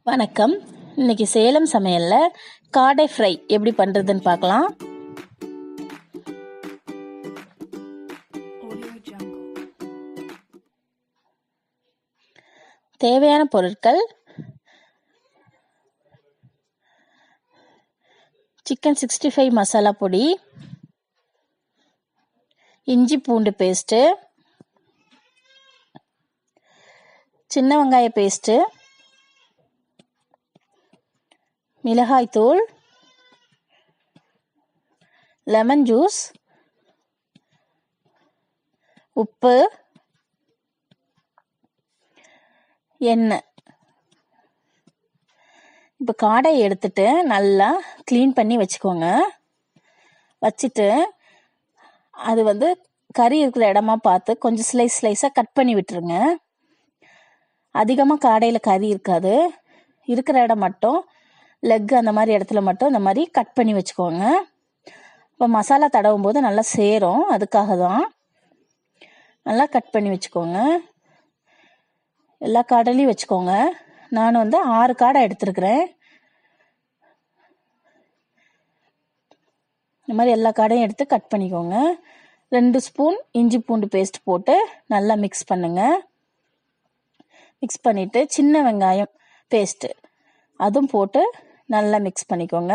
வணக்கம். இன்னைக்கு சேலம் சமையல்ல காடை ஃப்ரை எப்படி பண்றதுன்னு பார்க்கலாம். தேவையான பொருட்கள்: சிக்கன் 65 மசாலா பொடி, இஞ்சி பூண்டு பேஸ்ட்டு, சின்ன வெங்காய பேஸ்ட்டு, மிளகாய்த்தூள், லெமன் ஜூஸ், உப்பு, எண்ணெய். இப்போ காடையை எடுத்துட்டு நல்லா க்ளீன் பண்ணி வச்சுக்கோங்க. வச்சுட்டு அது கறி இருக்கிற இடமா பார்த்து கொஞ்சம் ஸ்லைஸாக கட் பண்ணி விட்டுருங்க. அதிகமாக காடையில் கறி இருக்காது, இருக்கிற இடம் மட்டும் லெக் அந்த மாதிரி இடத்துல மட்டும் இந்த மாதிரி கட் பண்ணி வச்சுக்கோங்க. இப்போ மசாலா தடவும் போது நல்லா சேரும், அதுக்காக தான். நல்லா கட் பண்ணி வச்சுக்கோங்க. எல்லா காடையிலையும் வச்சுக்கோங்க. நான் 6 காடை எடுத்துருக்கிறேன். இந்த மாதிரி எல்லா காடையும் எடுத்து கட் பண்ணிக்கோங்க. 2 ஸ்பூன் இஞ்சி பூண்டு பேஸ்ட் போட்டு நல்லா மிக்ஸ் பண்ணுங்க. மிக்ஸ் பண்ணிட்டு சின்ன வெங்காயம் பேஸ்ட்டு அதுவும் போட்டு நல்லா மிக்ஸ் பண்ணிக்கோங்க.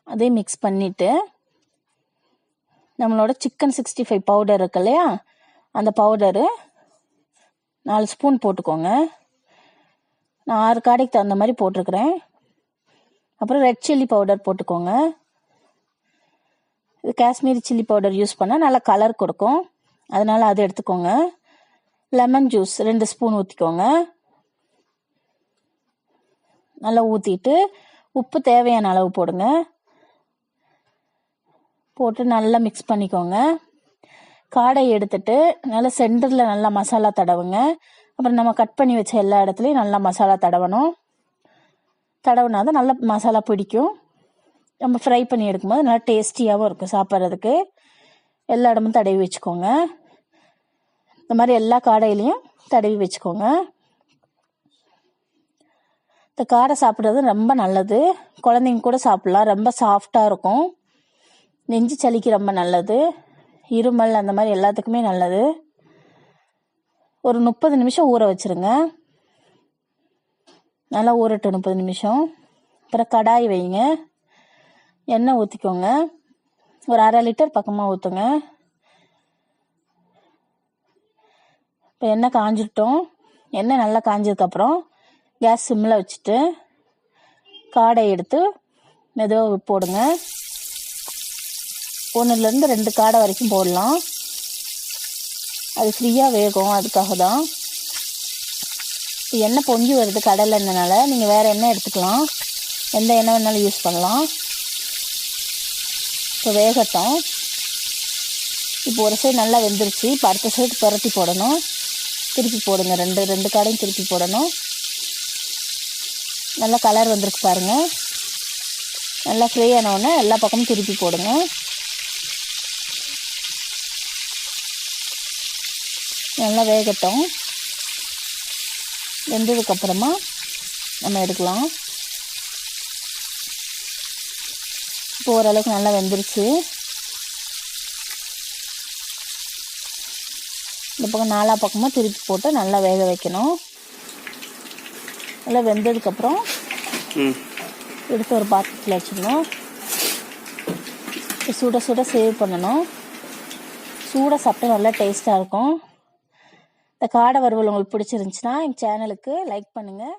அதையும் மிக்ஸ் பண்ணிட்டு நம்மளோட சிக்கன் 65 பவுடர் இருக்கு இல்லையா, அந்த பவுடரு 4 ஸ்பூன் போட்டுக்கோங்க. நான் 6 காடைக்கு தகுந்த மாதிரி போட்டிருக்கிறேன். அப்புறம் ரெட் சில்லி பவுடர் போட்டுக்கோங்க. இது காஷ்மீரி சில்லி பவுடர் யூஸ் பண்ணால் நல்லா கலர் கொடுக்கும், அதனால அதை எடுத்துக்கோங்க. லெமன் ஜூஸ் 2 ஸ்பூன் ஊற்றிக்கோங்க. நல்லா ஊற்றிட்டு உப்பு தேவையான அளவு போடுங்க. போட்டு நல்லா மிக்ஸ் பண்ணிக்கோங்க. காடையை எடுத்துட்டு நல்லா சென்டரில் நல்லா மசாலா தடவுங்க. அப்புறம் நம்ம கட் பண்ணி வச்ச எல்லா இடத்துலையும் நல்லா மசாலா தடவணும். தடவுனா தான் நல்லா மசாலா பிடிக்கும். நம்ம ஃப்ரை பண்ணி எடுக்கும்போது நல்லா டேஸ்டியாகவும் இருக்கும் சாப்பிட்றதுக்கு. எல்லா இடமும் தடவி வச்சுக்கோங்க. இந்த மாதிரி எல்லா காடையிலையும் தடவி வச்சுக்கோங்க. இந்த காடை சாப்பிட்றது ரொம்ப நல்லது. குழந்தைங்க கூட சாப்பிட்லாம், ரொம்ப சாஃப்டாக இருக்கும். நெஞ்சு சளிக்கு ரொம்ப நல்லது. இருமல் அந்த மாதிரி எல்லாத்துக்குமே நல்லது. ஒரு 30 நிமிஷம் ஊற வச்சுருங்க. நல்லா ஊறட்டும் 30 நிமிஷம். அப்புறம் கடாய் வைங்க. எண்ணெய் ஊற்றிக்கோங்க. ஒரு 1/2 லிட்டர் பக்கமாக ஊற்றுங்க. இப்போ எண்ணெய் காஞ்சிட்டோம். எண்ணெய் நல்லா காஞ்சதுக்கப்புறம் கேஸ் சிம்மில் வச்சுட்டு காடை எடுத்து மெதுவாக போடுங்க. 1லேருந்து 2 காடை வரைக்கும் போடலாம். அது ஃப்ரீயாக வேகும், அதுக்காக தான். இப்போ எண்ணெய் பொங்கி வருது கடலை எண்ணெய்னால, நீங்கள் வேறு எண்ணெய் எடுத்துக்கலாம், எந்த எண்ணெய் வேணாலும் யூஸ் பண்ணலாம். இப்போ வேகட்டும். இப்போ ஒரு சைடு நல்லா வெந்துருச்சு. இப்போ அடுத்த சைடு புரட்டி போடணும். திருப்பி போடுங்க. ரெண்டு காடையும் திருப்பி போடணும். நல்லா கலர் வந்துருக்கு பாருங்கள். நல்லா ஃப்ரை ஆனவுடனே எல்லா பக்கமும் திருப்பி போடுங்க. நல்லா வேகட்டும். வெந்ததுக்கப்புறமா நம்ம எடுக்கலாம். இப்போ ஓரளவுக்கு நல்லா வெந்துருச்சு. இந்த பக்கம் 4 பக்கமாக திருப்பி போட்டு நல்லா வேக வைக்கணும். நல்லா வெந்ததுக்கப்புறம் எடுத்து ஒரு பாத்திரத்தில் வச்சுக்கணும். சுட சுட சேவ் பண்ணணும். சூடாக சாப்பிட்டா நல்லா டேஸ்ட்டாக இருக்கும். இந்த காடை வறுவல் உங்களுக்கு பிடிச்சிருந்துச்சுன்னா எங்கள் சேனலுக்கு லைக் பண்ணுங்கள்.